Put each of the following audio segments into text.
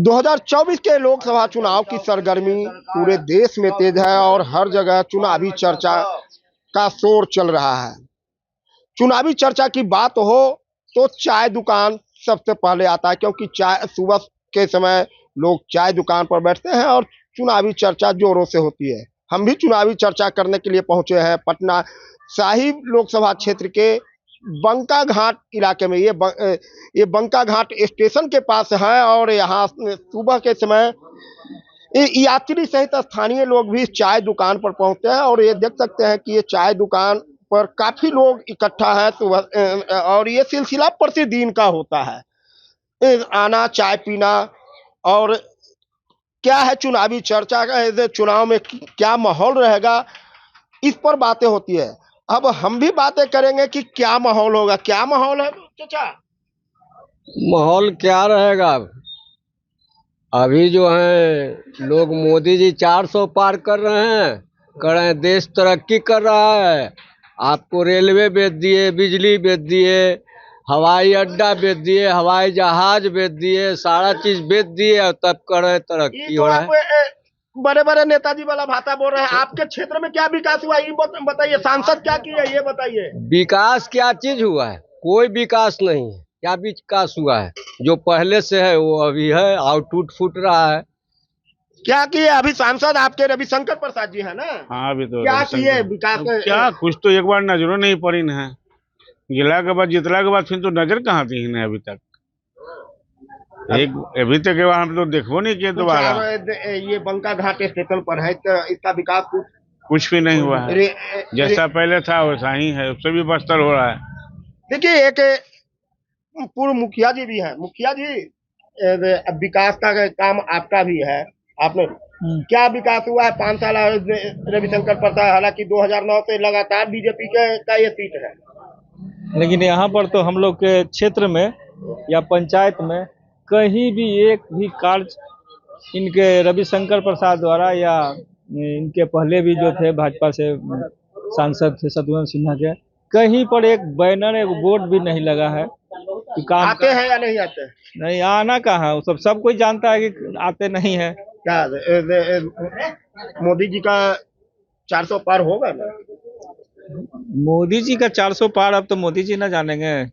2024 के लोकसभा चुनाव की सरगर्मी पूरे देश में तेज है और हर जगह चुनावी चर्चा का शोर चल रहा है। चुनावी चर्चा की बात हो तो चाय दुकान सबसे पहले आता है, क्योंकि चाय सुबह के समय लोग चाय दुकान पर बैठते हैं और चुनावी चर्चा जोरों से होती है। हम भी चुनावी चर्चा करने के लिए पहुंचे हैं पटना साहिब लोकसभा क्षेत्र के बंका घाट इलाके में। ये बंका घाट स्टेशन के पास है और यहाँ सुबह के समय यात्री सहित स्थानीय लोग भी चाय दुकान पर पहुंचते हैं और ये देख सकते हैं कि ये चाय दुकान पर काफी लोग इकट्ठा है सुबह, और ये सिलसिला प्रतिदिन का होता है, आना चाय पीना। और क्या है चुनावी चर्चा का, चुनाव में क्या माहौल रहेगा, इस पर बातें होती है। अब हम भी बातें करेंगे कि क्या माहौल होगा। क्या माहौल है चाचा? माहौल क्या रहेगा। अभी जो है लोग मोदी जी 400 पार कर रहे हैं, कर रहे हैं, देश तरक्की कर रहा है। आपको रेलवे बेच दिए, बिजली बेच दिए, हवाई अड्डा बेच दिए, हवाई जहाज बेच दिए, सारा चीज बेच दिए और तब कर रहे तरक्की हो रहा है। बड़े बड़े नेताजी वाला भाषा बोल रहे हैं। आपके क्षेत्र में क्या विकास हुआ ये बताइए। सांसद क्या किया ये बताइए। विकास क्या चीज हुआ है? कोई विकास नहीं है। क्या विकास हुआ है? जो पहले से है वो अभी है और टूट फूट रहा है। क्या किए अभी सांसद आपके रविशंकर प्रसाद जी है ना? हाँ, अभी तो क्या किए विकास? क्या कुछ तो एक बार नजरों नहीं पड़ी है। गिला के बाद जितला के बाद फिर तो नजर कहाँ थी इन्हें अभी तक। अभी तक के बाद हम तो देखो नहीं किए दोबारा। ये बंका घाट स्टेशन पर है तो इसका विकास कुछ भी नहीं हुआ है। जैसा पहले था वैसा ही है, उससे भी बदतर हो रहा है। देखिए एक पूर्व मुखिया जी भी है। मुखिया जी, विकास का काम आपका भी है। आपने क्या विकास हुआ है 5 साल रविशंकर प्रसाद? हालांकि 2009 से लगातार बीजेपी का ये सीट है, लेकिन यहाँ पर तो हम लोग के क्षेत्र में या पंचायत में कहीं भी एक भी कार्य इनके रविशंकर प्रसाद द्वारा या इनके पहले भी जो थे भाजपा से सांसद थे शत्रुघ्न सिन्हा के, कहीं पर एक बैनर एक बोर्ड भी नहीं लगा है कि काम आते हैं या नहीं आते? नहीं, आना कहाँ, सब कोई जानता है कि आते नहीं है। क्या मोदी जी का 400 पार होगा ना? मोदी जी का 400 पार अब तो मोदी जी ना जानेंगे।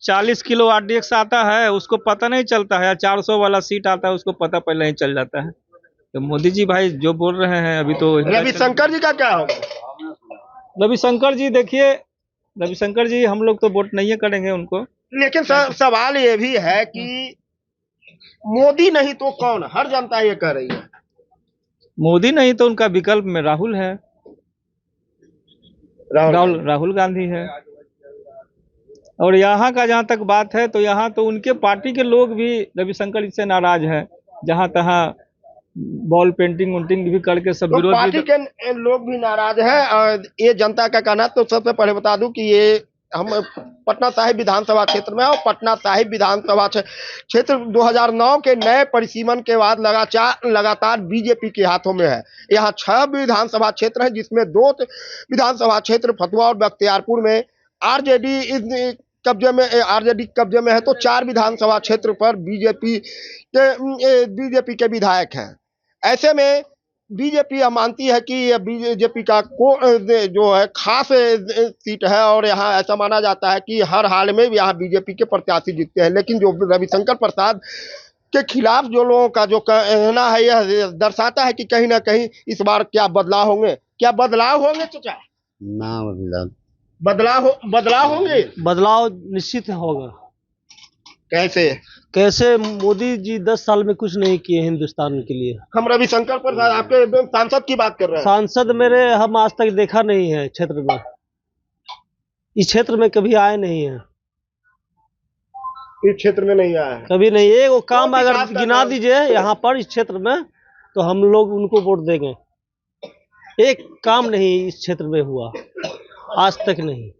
40 किलो RDX आता है, उसको पता नहीं चलता है। 400 वाला सीट आता है, उसको पता पहले ही चल जाता है। तो मोदी जी भाई जो बोल रहे हैं अभी तो। रविशंकर जी का क्या होगा? रविशंकर जी देखिए, रविशंकर जी हम लोग तो वोट नहीं करेंगे उनको। लेकिन सवाल ये भी है कि मोदी नहीं तो कौन? हर जनता ये कह रही है। मोदी नहीं तो उनका विकल्प में राहुल है, राहुल गांधी है। और यहाँ का जहाँ तक बात है तो यहाँ तो उनके पार्टी के लोग भी रविशंकर जी से नाराज है। जहाँ तहाँ बॉल पेंटिंग भी करके सब विरोध। पार्टी के लोग भी नाराज हैं और ये जनता का कहना। तो सबसे पहले बता दूं कि ये हम पटना साहिब विधानसभा क्षेत्र में, और पटना साहिब विधानसभा क्षेत्र 2009 के नए परिसीमन के बाद लगातार बीजेपी के हाथों में है। यहाँ 6 विधानसभा क्षेत्र हैं, जिसमें 2 विधानसभा क्षेत्र फतुहा और बख्तियारपुर में आरजेडी कब्जे में है। तो 4 विधानसभा क्षेत्र पर बीजेपी के विधायक हैं। ऐसे में बीजेपी मानती है कि ये बीजेपी का जो है खास सीट है और यहाँ ऐसा माना जाता है कि हर हाल में यहाँ बीजेपी के प्रत्याशी जीतते हैं। लेकिन जो रविशंकर प्रसाद के खिलाफ जो लोगों का जो कहना है, यह दर्शाता है कि कहीं ना कहीं इस बार क्या बदलाव होंगे। क्या बदलाव होंगे चाचा? ना, बदलाव होंगे। बदलाव निश्चित होगा। कैसे? मोदी जी 10 साल में कुछ नहीं किए हिंदुस्तान के लिए। हम रविशंकर प्रसाद आपके सांसद की बात कर रहे हैं। सांसद मेरे हम आज तक देखा नहीं है क्षेत्र में। इस क्षेत्र में कभी आए नहीं है। इस क्षेत्र में नहीं आया है कभी नहीं। एक वो काम अगर गिना दीजिए यहाँ पर इस क्षेत्र में तो हम लोग उनको वोट देंगे। एक काम नहीं इस क्षेत्र में हुआ आज तक नहीं।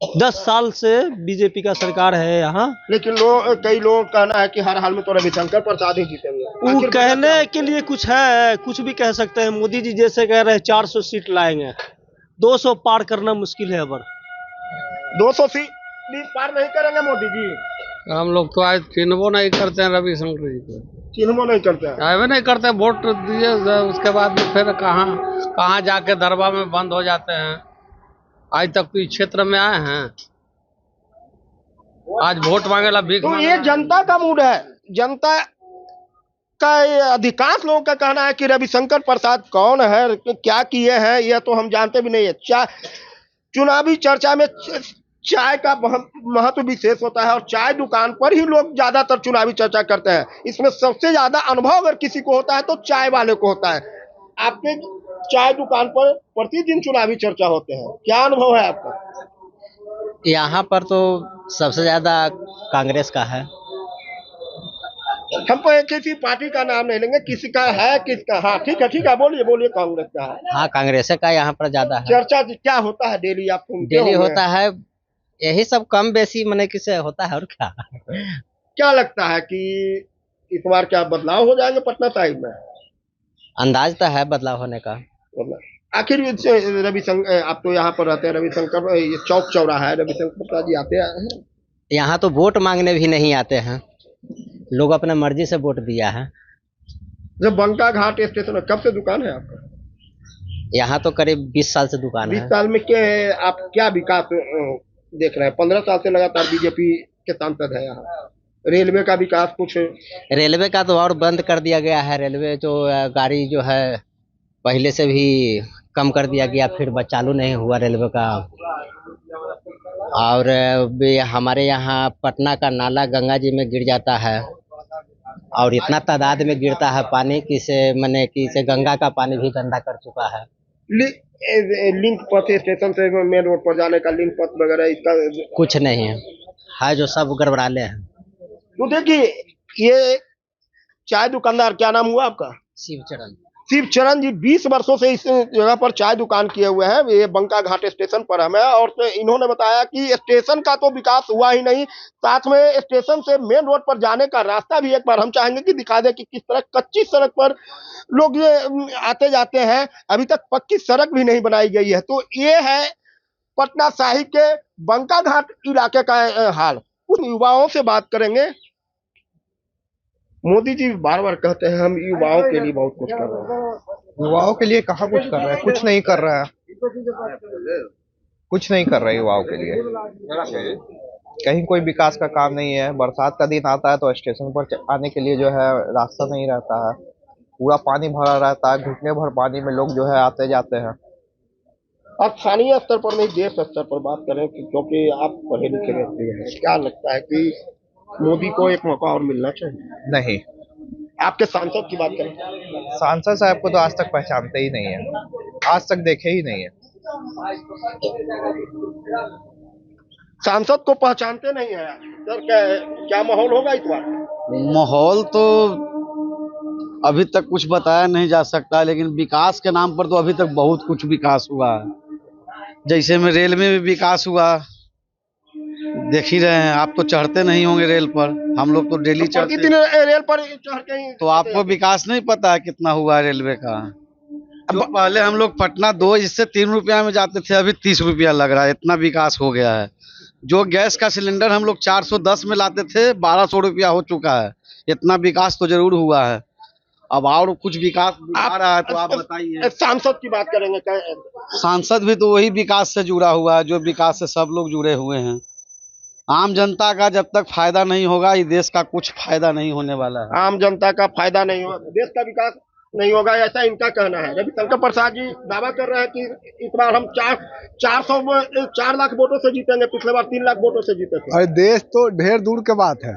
10 साल से बीजेपी का सरकार है यहाँ। लेकिन कई लोग कहना है कि हर हाल में तो रविशंकर प्रसाद ही जीतेंगे। वो कहने के लिए कुछ है, कुछ भी कह सकते हैं। मोदी जी जैसे कह रहे हैं 400 सीट लाएंगे, 200 पार करना मुश्किल है। अब 200 सीट पार नहीं करेंगे मोदी जी। हम लोग तो आज चिन्हबो नहीं करते हैं रविशंकर जी को, चिन्हबो नहीं करते हैं। आए नहीं करते, वोट दिए उसके बाद में फिर कहाँ कहाँ जाके दरबार में बंद हो जाते हैं। आज तक तो इस क्षेत्र में आए हैं, आज वोट मांगेला भीख तो मांगे। ये जनता का मूड है। जनता का ये अधिकांश लोगों का कहना है कि रविशंकर प्रसाद कौन है, क्या किए हैं, यह तो हम जानते भी नहीं है। चुनावी चर्चा में चाय का महत्व विशेष होता है और चाय दुकान पर ही लोग ज्यादातर चुनावी चर्चा करते हैं। इसमें सबसे ज्यादा अनुभव अगर किसी को होता है तो चाय वाले को होता है। आपके चाय दुकान पर प्रतिदिन चुनावी चर्चा होते हैं, क्या अनुभव है आपका? यहाँ पर तो सबसे ज्यादा कांग्रेस का है। हम तो किसी पार्टी का नाम नहीं लेंगे, किसी का है किसका। हाँ ठीक है, बोलिए बोलिए, कांग्रेस का है। हाँ, कांग्रेस का यहाँ पर ज्यादा है। चर्चा क्या होता है डेली, आप सुनते डेली होंगे। होता है, यही सब कम बेसी मने किसे होता है और क्या। क्या लगता है कि इस बार क्या बदलाव हो जाएंगे पटना साहिब में? अंदाज तो है बदलाव होने का। आखिर रविशंकर, आप तो यहाँ पर रहते हैं, रविशंकर ये चौक चौराहा है, रविशंकर प्रसाद जी आते हैं? यहाँ तो वोट मांगने भी नहीं आते हैं, लोग अपने मर्जी से वोट दिया है। जब बंका घाट स्टेशन है, कब से दुकान है आपका? यहाँ तो करीब 20 साल से दुकान 20 है। साल में आप क्या विकास देख रहे हैं? 15 साल से लगातार बीजेपी के सांसद है यहाँ। रेलवे का विकास कुछ? रेलवे का तो और बंद कर दिया गया है। रेलवे जो गाड़ी जो है पहले से भी कम कर दिया गया, फिर चालू नहीं हुआ रेलवे का। और हमारे यहाँ पटना का नाला गंगा जी में गिर जाता है और इतना तादाद में गिरता है पानी कि इसे गंगा का पानी भी गंदा कर चुका है। लिंक पथ स्टेशन से मेन रोड पर जाने का लिंक पथ वगैरह इसका कुछ नहीं है जो सब गड़बड़ाले हैं। तो देखिए, ये चाय दुकानदार, क्या नाम हुआ आपका? शिवचरण जी 20 वर्षों से इस जगह पर चाय दुकान किए हुए हैं। ये बंका घाट स्टेशन पर हमें, और इन्होंने बताया कि स्टेशन का तो विकास हुआ ही नहीं, साथ में स्टेशन से मेन रोड पर जाने का रास्ता भी एक बार हम चाहेंगे कि दिखा दे कि किस तरह कच्ची सड़क पर लोग ये आते जाते हैं। अभी तक पक्की सड़क भी नहीं बनाई गई है। तो ये है पटना साहिब के बंका घाट इलाके का हाल। कुछ युवाओं से बात करेंगे। मोदी जी बार बार कहते हैं हम युवाओं के लिए बहुत कुछ कर रहे हैं। युवाओं के लिए कहाँ कुछ कर रहा है? कुछ नहीं कर रहा है, कुछ नहीं कर रहा है युवाओं के लिए। कहीं कोई विकास का काम नहीं है। बरसात का दिन आता है तो स्टेशन पर आने के लिए जो है रास्ता नहीं रहता है, पूरा पानी भरा रहता है। घुटने भर पानी में लोग जो है आते जाते हैं। आप स्थानीय स्तर पर नहीं, देश स्तर पर बात करें, क्योंकि आप पढ़े लिखे व्यक्ति हैं, क्या लगता है कि मोदी को एक मौका और मिलना चाहिए? नहीं, आपके सांसद की बात करें, सांसद साहब को तो आज तक पहचानते ही नहीं है, आज तक देखे ही नहीं है। सांसद को पहचानते नहीं है सर, क्या माहौल होगा इस बार? माहौल तो अभी तक कुछ बताया नहीं जा सकता, लेकिन विकास के नाम पर तो अभी तक बहुत कुछ विकास हुआ है। जैसे में रेल में भी विकास हुआ, देख ही रहे हैं। आप तो चढ़ते नहीं होंगे रेल पर, हम लोग तो डेली चढ़ते हैं। रेल पर चढ़ के ही तो आपको विकास नहीं पता है कितना हुआ है रेलवे का। जो पहले हम लोग पटना 2 इससे 3 रुपया में जाते थे, अभी 30 रुपया लग रहा है, इतना विकास हो गया है। जो गैस का सिलेंडर हम लोग 410 में लाते थे, 1200 रुपया हो चुका है। इतना विकास तो जरूर हुआ है। अब और कुछ विकास आ रहा है तो आप बताइए। सांसद की बात करेंगे, सांसद भी तो वही विकास से जुड़ा हुआ है जो विकास से सब लोग जुड़े हुए हैं। आम जनता का जब तक फायदा नहीं होगा, इस देश का कुछ फायदा नहीं होने वाला है। आम जनता का फायदा नहीं होगा, देश का विकास नहीं होगा, ऐसा इनका कहना है। रविशंकर प्रसाद जी दावा कर रहे हैं कि इस बार हम 4 लाख वोटों से जीतेंगे, पिछले बार 3 लाख वोटों से जीते थे। और देश तो ढेर दूर के बात है,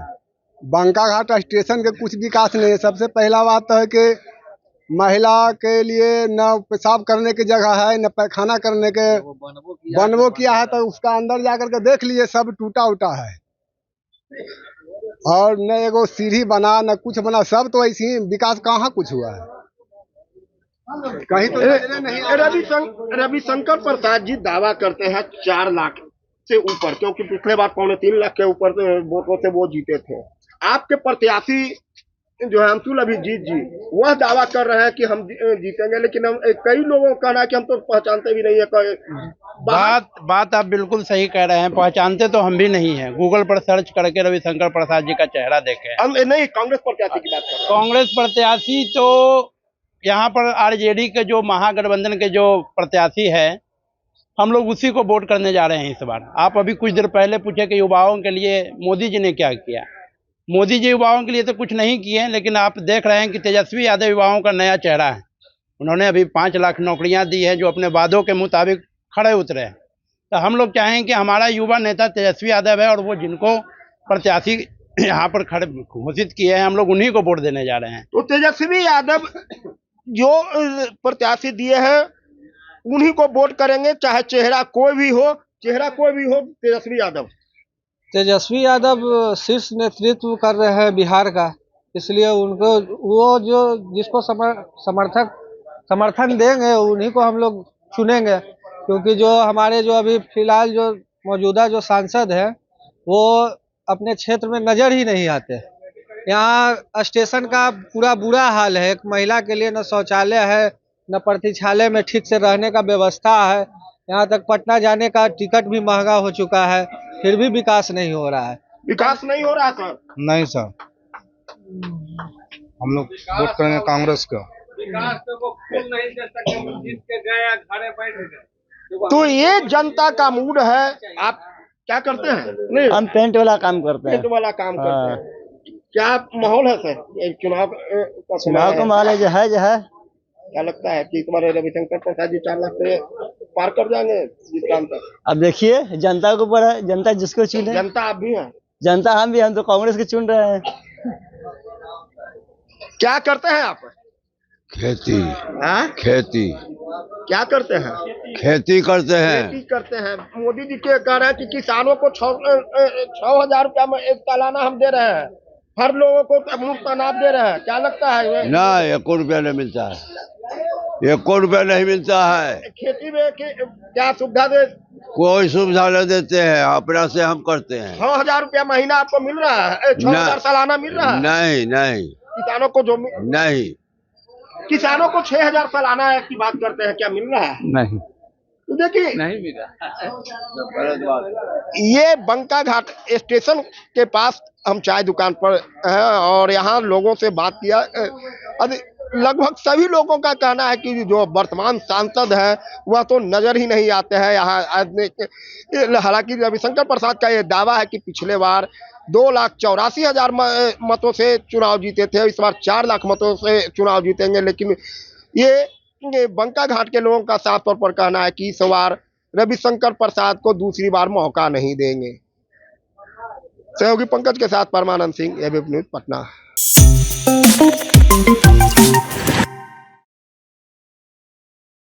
बंका घाट स्टेशन के कुछ विकास नहीं है। सबसे पहला बात तो है कि महिला के लिए न पेशाब करने की जगह है, न पैखाना करने के बनवो किया है, तो उसका अंदर जाकर के देख लिए, सब टूटा उटा है। और न एगो सीढ़ी बना, न कुछ बना, सब तो ऐसी ही विकास, कहाँ कुछ हुआ है कहीं तो नहीं। रविशंकर प्रसाद जी दावा करते हैं 4 लाख से ऊपर, क्योंकि पिछले बार 2.25 लाख के ऊपर वोटों से वो जीते थे। आपके प्रत्याशी जो है अंशुल अभिजीत जी, वह दावा कर रहे हैं कि हम जीतेंगे, लेकिन हम कई लोगों का कहना है कि हम तो पहचानते भी नहीं है बात आप बिल्कुल सही कह रहे हैं। पहचानते तो हम भी नहीं हैं। गूगल पर सर्च करके रविशंकर प्रसाद जी का चेहरा देखे। हम नहीं कांग्रेस प्रत्याशी की बात कर रहे हैं। कांग्रेस प्रत्याशी तो यहाँ पर आरजेडी के जो महागठबंधन के जो प्रत्याशी है, हम लोग उसी को वोट करने जा रहे हैं इस बार। आप अभी कुछ देर पहले पूछे कि युवाओं के लिए मोदी जी ने क्या किया। मोदी जी युवाओं के लिए तो कुछ नहीं किए, लेकिन आप देख रहे हैं कि तेजस्वी यादव युवाओं का नया चेहरा है। उन्होंने अभी 5 लाख नौकरियां दी है, जो अपने वादों के मुताबिक खड़े उतरे हैं। तो हम लोग चाहें कि हमारा युवा नेता तेजस्वी यादव है, और वो जिनको प्रत्याशी यहाँ पर खड़े घोषित किए हैं, हम लोग उन्हीं को वोट देने जा रहे हैं। तो तेजस्वी यादव जो प्रत्याशी दिए हैं उन्हीं को वोट करेंगे, चाहे चेहरा कोई भी हो तेजस्वी यादव। तेजस्वी यादव शीर्ष नेतृत्व कर रहे हैं बिहार का, इसलिए उनको वो जो जिसको समर्थन देंगे उन्हीं को हम लोग चुनेंगे, क्योंकि जो हमारे जो अभी फिलहाल जो मौजूदा जो सांसद हैं वो अपने क्षेत्र में नजर ही नहीं आते। यहाँ स्टेशन का पूरा बुरा हाल है। एक महिला के लिए न शौचालय है, न प्रतीक्षालय में ठीक से रहने का व्यवस्था है। यहाँ तक पटना जाने का टिकट भी महंगा हो चुका है, फिर भी विकास नहीं हो रहा है। विकास नहीं हो रहा सर? नहीं सर, हम लोग वोट करेंगे कांग्रेस का। तो ये जनता का मूड है। आप क्या करते हैं? नहीं, हम पेंट वाला काम करते हैं। पेंट वाला काम करते हैं। क्या माहौल है सर चुनाव का? चुनाव का माहौल जो है क्या लगता है कि तुम्हारे रविशंकर प्रसाद जी 4 लाख से पार कर जाएंगे जीत तक? अब देखिए, जनता के ऊपर है, जनता जिसको चुने। जनता आप भी हैं? जनता हम भी, हम तो कांग्रेस के चुन रहे हैं। क्या करते हैं आप? खेती। खेती क्या करते हैं? खेती करते हैं। खेती करते हैं। मोदी जी के कह रहे हैं कि किसानों को 6,000 रुपया में एक सालाना हम दे रहे हैं, हर लोगों को मुफ्त अनाज दे रहे हैं। क्या लगता है? ना 1 रुपया नहीं मिलता है, 1 रुपया नहीं मिलता है। खेती में क्या सुविधा दे? कोई सुविधा नहीं देते हैं, अपना से हम करते हैं। 6,000 रुपया महीना आपको मिल रहा है? 6,000 सालाना मिल रहा है? नहीं किसानों को जो नहीं, किसानों को 6,000 सालाना की बात करते हैं, क्या मिल रहा है? नहीं, तो देखिए नहीं मिला। ये बंका घाट स्टेशन के पास हम चाय दुकान पर हैं और यहाँ लोगों से बात किया। लगभग सभी लोगों का कहना है कि जो वर्तमान सांसद है वह तो नजर ही नहीं आते हैं यहाँ। हालांकि रविशंकर प्रसाद का ये दावा है कि पिछले बार 2,84,000 मतों से चुनाव जीते थे, इस बार 4 लाख मतों से चुनाव जीतेंगे। लेकिन ये बंका घाट के लोगों का साफ तौर पर कहना है कि इस बार रविशंकर प्रसाद को दूसरी बार मौका नहीं देंगे। सहयोगी पंकज के साथ परमानंद सिंह, एबीपी न्यूज़, पटना।